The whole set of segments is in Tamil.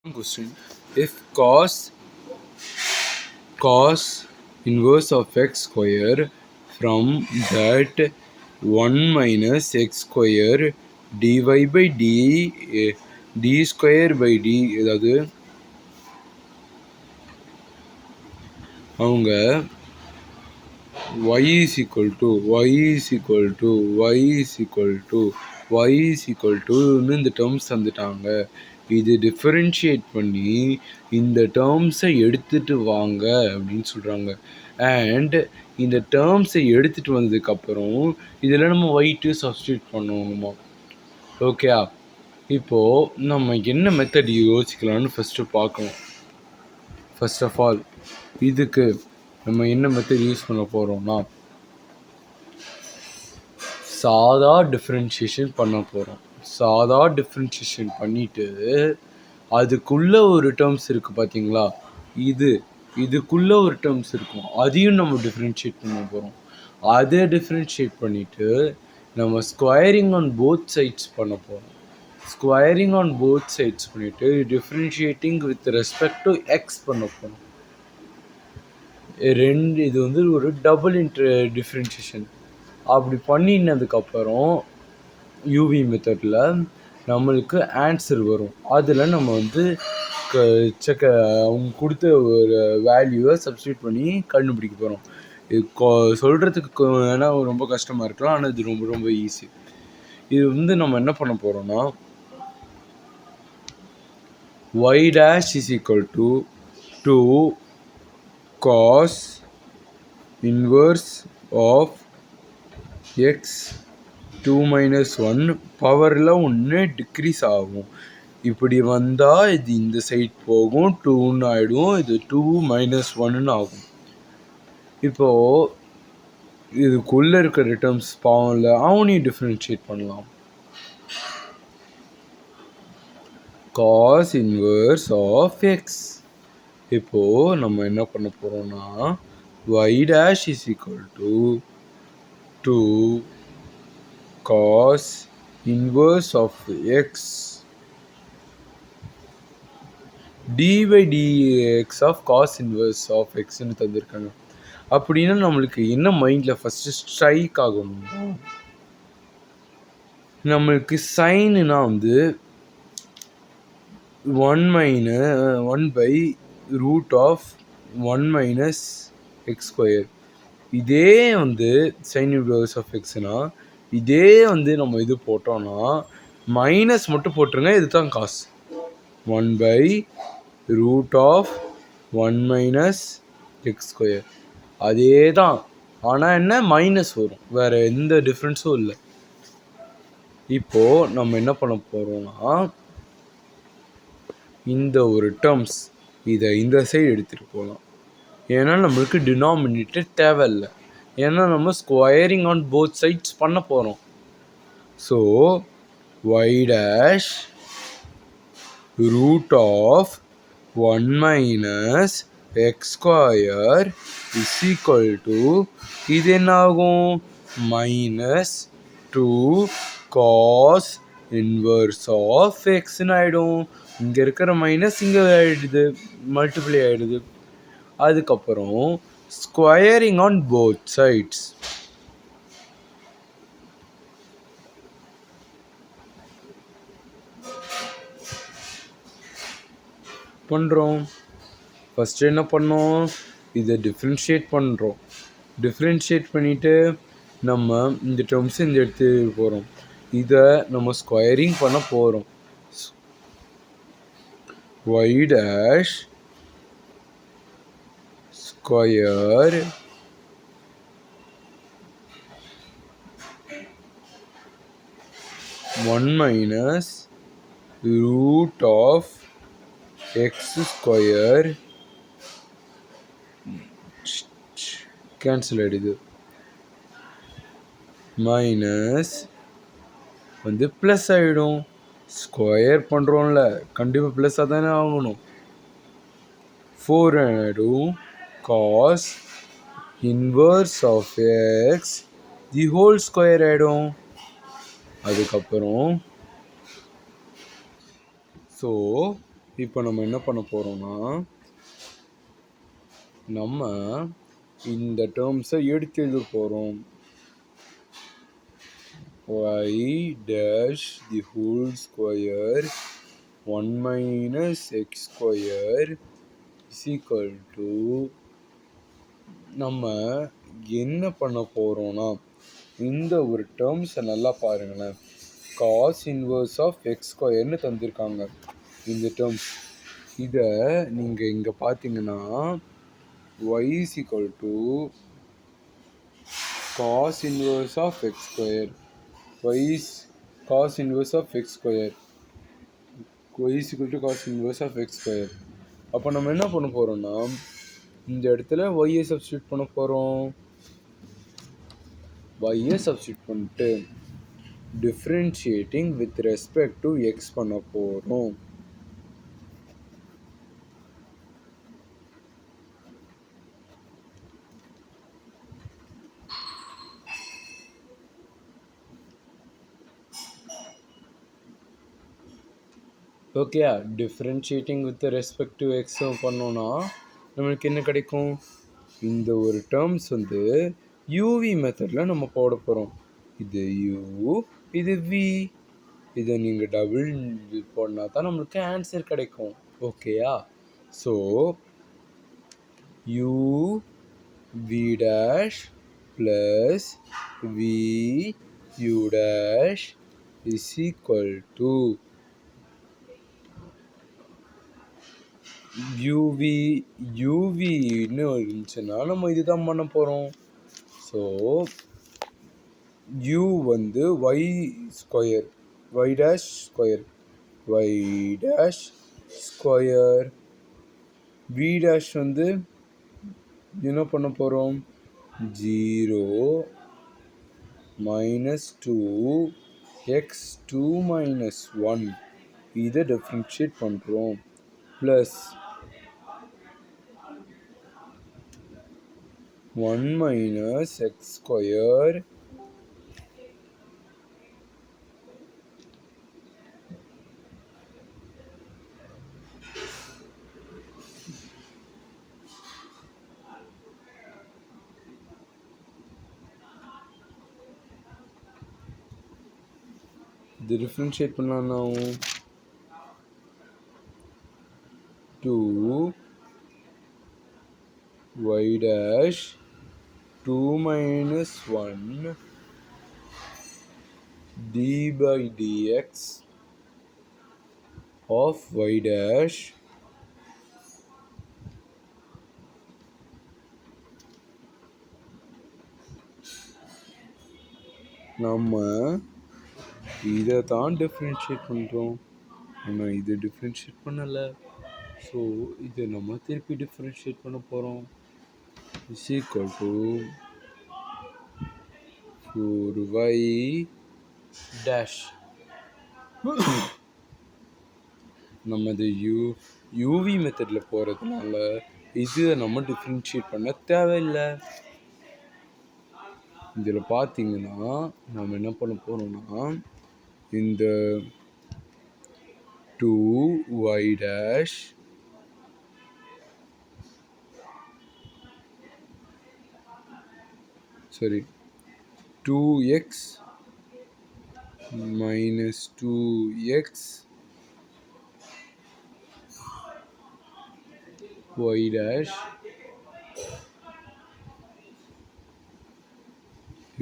Question: If cos inverse of x square from that 1 minus x square dy by d square by d அதாவது அவங்க y is equal to இந்த டேர்ம்ஸ் தந்துட்டாங்க. இது டிஃபரன்ஷியேட் பண்ணி இந்த டேர்ம்ஸை எடுத்துட்டு வாங்க அப்படின்னு சொல்கிறாங்க. அண்ட் இந்த டேர்ம்ஸை எடுத்துகிட்டு வந்ததுக்கப்புறம் இதில் நம்ம y2 சப்ஸ்டியூட் பண்ணணுமா. ஓகே, இப்போது நம்ம என்ன மெத்தட் யோசிக்கலாம்னு ஃபஸ்ட்டு பார்க்கணும். ஃபர்ஸ்ட் ஆஃப் ஆல் இதுக்கு நம்ம என்ன மெத்தட் யூஸ் பண்ண போகிறோம்னா சாதா டிஃப்ரென்ஷியேஷன் பண்ண போகிறோம். சாதா டிஃப்ரென்ஷியேஷன் பண்ணிவிட்டு அதுக்குள்ளே ஒரு டேர்ம்ஸ் இருக்குது பார்த்தீங்களா, இதுக்குள்ளே ஒரு டேர்ம்ஸ் இருக்கும், அதையும் நம்ம டிஃப்ரென்ஷியேட் பண்ண போகிறோம். அதை டிஃப்ரென்ஷியேட் பண்ணிவிட்டு நம்ம ஸ்கொயரிங் ஆன் போத் சைட்ஸ் பண்ண போகிறோம். ஸ்கொயரிங் ஆன் போத் சைட்ஸ் பண்ணிவிட்டு differentiating with respect to X பண்ண போகிறோம். இது வந்து ஒரு டபுள் டிஃப்ரென்ஷியேஷன். அப்படி பண்ணினதுக்கப்புறம் யூவி மெத்தடில் நம்மளுக்கு ஆன்சர் வரும். அதில் நம்ம வந்து அவங்க கொடுத்த ஒரு வேல்யூவை சப்ஸ்டியூட் பண்ணி கண்டுபிடிக்க போகிறோம். இது சொல்கிறதுக்கு வேணால் ரொம்ப கஷ்டமாக இருக்கலாம், ஆனால் இது ரொம்ப ரொம்ப ஈஸி. இது வந்து நம்ம என்ன பண்ண போகிறோம்னா y dash is equal to 2 cos inverse of x 2 minus 1 பவரில் ஒன்று டிக்ரீஸ் ஆகும். இப்படி வந்தால் இது இந்த சைட் போகும், 2ன்னு ஆகிடும், இது 2 minus 1ன்னு ஆகும். இப்போது இதுக்குள்ளே இருக்கிற டேர்ம்ஸ் பாவம்ல அவனையும் டிஃப்ரென்ஷியேட் பண்ணலாம். cos inverse of x. இப்போது நம்ம என்ன பண்ண போகிறோம்னா y dash is equal to 2 cos inverse of x d by dx of cos inverse of xன்னு தந்திருக்காங்க. அப்படின்னா நம்மளுக்கு என்ன மைண்டில் ஃபஸ்ட்டு ஸ்ட்ரைக் ஆகணும், நம்மளுக்கு சைனுனா வந்து 1 by root of 1 minus x square. இதே வந்து சைன் இன்வர்ஸ் ஆஃப் எக்ஸ்னா இதே வந்து நம்ம இது போட்டோம்னா மைனஸ் மட்டும் போட்டுருங்க, இதுதான் cos 1 by root of 1 minus x square. அதே தான், ஆனால் என்ன மைனஸ் வரும், வேறு எந்த டிஃப்ரென்ஸும் இல்லை. இப்போது நம்ம என்ன பண்ண போகிறோம்னா இந்த ஒரு டேர்ம்ஸ் இதை இந்த சைடு எடுத்துகிட்டு போகலாம். ஏன்னா நம்மளுக்கு டினாமினேட்டர் தேவையில்லை, ஏன்னா நம்ம ஸ்கொயரிங் ஆன் போத் சைட்ஸ் பண்ண போகிறோம். So y dash root of 1 minus x square is equal to இது என்ன ஆகும், minus 2 cos inverse of xன்னு ஆகிடும். இங்கே இருக்கிற மைனஸ் இங்கே ஆகிடுது, மல்டிப்ளை ஆகிடுது. அதுக்கப்புறம் ஸ்கொயரிங் ஆன் போத் சைட்ஸ் பண்ணுறோம். ஃபஸ்ட்டு என்ன பண்ணோம், இதை டிஃப்ரென்ஷியேட் பண்ணுறோம். டிஃப்ரென்ஷியேட் பண்ணிவிட்டு நம்ம இந்த டேர்ம்ஸ் இந்த எடுத்து போகிறோம். இதை நம்ம ஸ்கொயரிங் பண்ண போகிறோம். y dash square one minus root of x square cancel ஆகிடுது, மைனஸ் வந்து ப்ளஸ் ஆகிடும். ஸ்கொயர் பண்ணுறோம்ல, கண்டிப்பாக ப்ளஸ்ஸாக தானே ஆகணும். 4 ஆகிடும் cos inverse of x the whole square ஆகிடும். அதுக்கப்புறம் ஸோ இப்போ நம்ம என்ன பண்ண போகிறோம்னா நம்ம இந்த டேர்ம்ஸை எடுத்து எழுத போகிறோம். y dash the whole square 1 minus x square is equal to நம்ம என்ன பண்ண போகிறோம்னா இந்த ஒரு டேர்ம்ஸை நல்லா பாருங்களேன். காஸ் இன்வர்ஸ் ஆஃப் எக்ஸ் ஸ்கொயர்னு தந்திருக்காங்க இந்த டேர்ம்ஸ். இதை நீங்கள் இங்கே பார்த்தீங்கன்னா y is equal to cos inverse of x square. y is cos inverse of x square. y is equal to cos inverse of x square. அப்போ நம்ம என்ன பண்ண போகிறோம்னா இந்த இடத்துல y-ஐ சப்ஸ்டியூட் பண்ண போகிறோம். y-ஐ சப்ஸ்டியூட் பண்ணிட்டு differentiating with respect to X பண்ண போகிறோம். Okay, differentiating with respect to X பண்ணோன்னா நம்மளுக்கு என்ன கிடைக்கும்? இந்த ஒரு டேர்ம்ஸ் வந்து யூவி மெத்தடில் நம்ம போட போகிறோம். இது யூ, இது வி. இதை நீங்கள் டபுள் போடனா தான் நம்மளுக்கு ஆன்சர் கிடைக்கும். ஓகேயா? So U V dash plus V U dash is equal to யூவின்னு இருந்துச்சுன்னா நம்ம இதுதான் பண்ண போகிறோம். ஸோ யூ வந்து Y square, Y dash square, Y dash square. V dash வந்து என்ன பண்ண போகிறோம்? 0 minus 2 x 2 minus 1 இதை டிஃப்ரென்ஷியேட் பண்ணுறோம். ப்ளஸ் 1 minus x square இது டிஃப்ரென்ஷியேட் பண்ணால் ஆகும் 2 y dash 2 minus 1 d by dx of y dash நம்ம இதை தான் டிஃப்ரென்ஷியேட் பண்ணுறோம். நம்ம இதை டிஃப்ரென்ஷியேட் பண்ணலை. ஸோ இதை நம்ம திருப்பி டிஃப்ரென்ஷியேட் பண்ண போகிறோம். Is equal to 4y dash. நம்ம இது யூவி மெத்தடில் போகிறதுனால இதை நம்ம டிஃப்ரென்ஷியேட் பண்ண தேவையில்லை. இதில் பார்த்தீங்கன்னா நம்ம என்ன பண்ண போகிறோம்னா இந்த 2y dash sorry 2x minus 2x y dash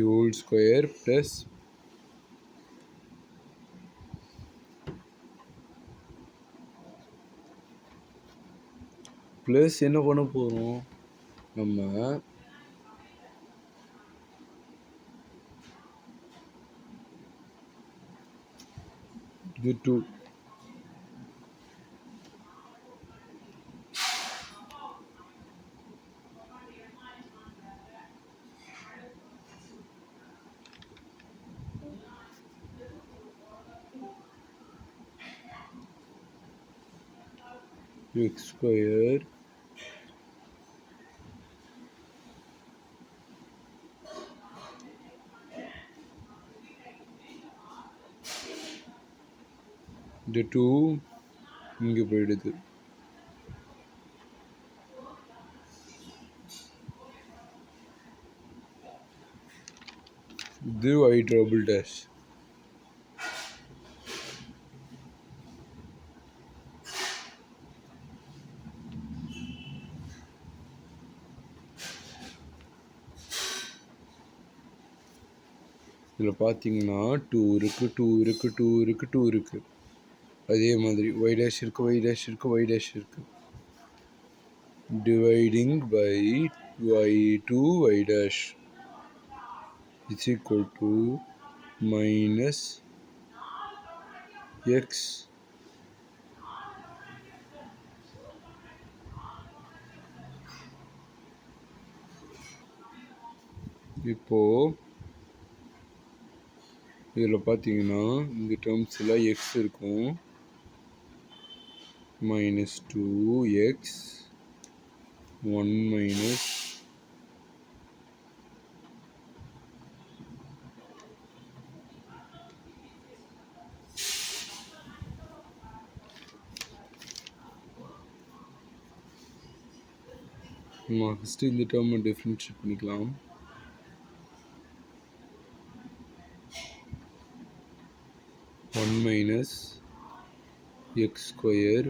whole square plus என்ன பண்ண போகிறோம்? நம்ம இது 2 x square the 2 இங்கே போயிடுது. இது y டபுள் டேஷ். இதில் பார்த்தீங்கன்னா 2 இருக்குது, 2 இருக்குது, 2 இருக்குது, 2 இருக்குது. அதே மாதிரி y டேஷ் இருக்குது, y டேஷ் இருக்குது, y டேஷ் இருக்குது. Dividing by y2 y dash is equal to minus x இப்போ இதில் பார்த்தீங்கன்னா இந்த டேர்ம்ஸில் எக்ஸ் இருக்கும். minus 2x 1 minus ஃபஸ்ட்டு இந்த டேர்மை டிஃப்ரென்ஷியேட் பண்ணிக்கலாம். ஒன் மைனஸ் எக்ஸ் ஸ்கொயர்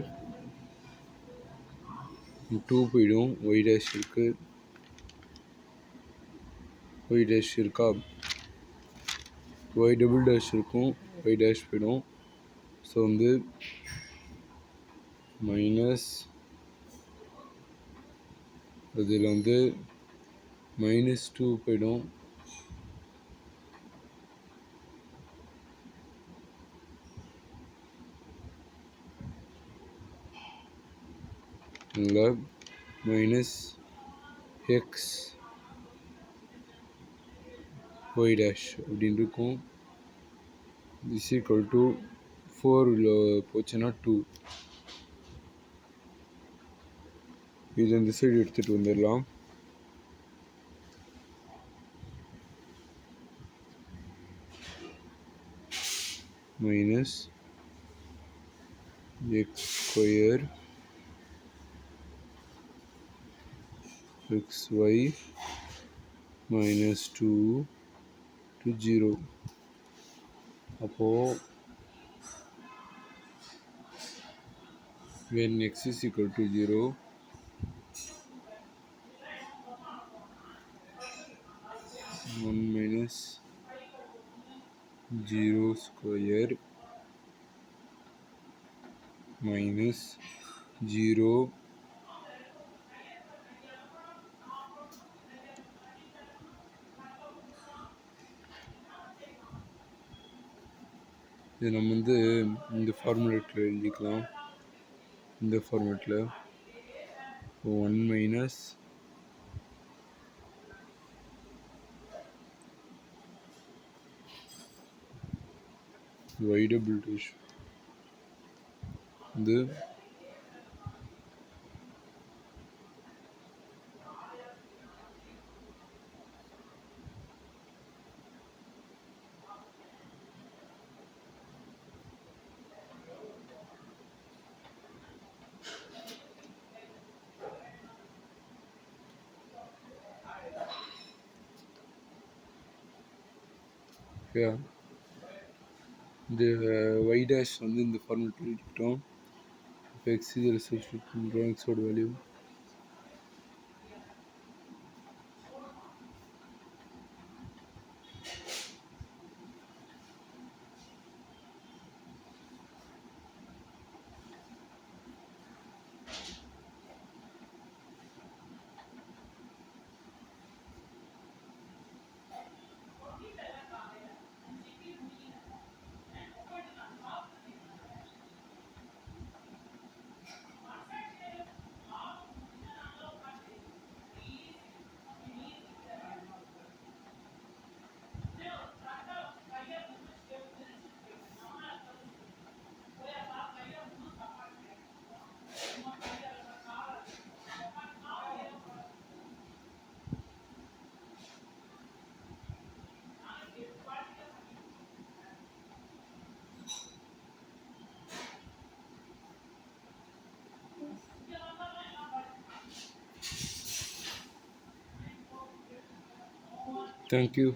2 போயிடும். ஒய் டேஷ் இருக்குது, ஒய் டேஷ் இருக்கா, ஒய் டபுள் டேஷ் இருக்கும், ஒய் டேஷ் போயிடும். ஸோ வந்து மைனஸ் அதில் வந்து மைனஸ் 2 போயிடும். இங்கே மைனஸ் எக்ஸ் ஒய் டேஷ் அப்படின்னு இருக்கும். இஸ் ஈக்குவல் டு 4 போச்சுன்னா 2. இது இந்த சைடு எடுத்துகிட்டு வந்துடலாம். Minus X square xy minus 2 to 0. அப்போது when x is equal to 0, one minus 0 square minus 0 இது நம்ம வந்து இந்த ஃபார்முலேட்டில் எழுதிக்கலாம். இந்த ஃபார்மேட்டில் 1 மைனஸ் y டபுள் டேஷ் இது இந்த y டேஷ் வந்து இந்த ஃபார்மேட்டில் எழுதிக்கிட்டோம். இப்போ எக்ஸ் இதில் சப்ஸ்டியூட் பண்ணுறோம். எக்ஸோட வேல்யூ தேங்க்யூ.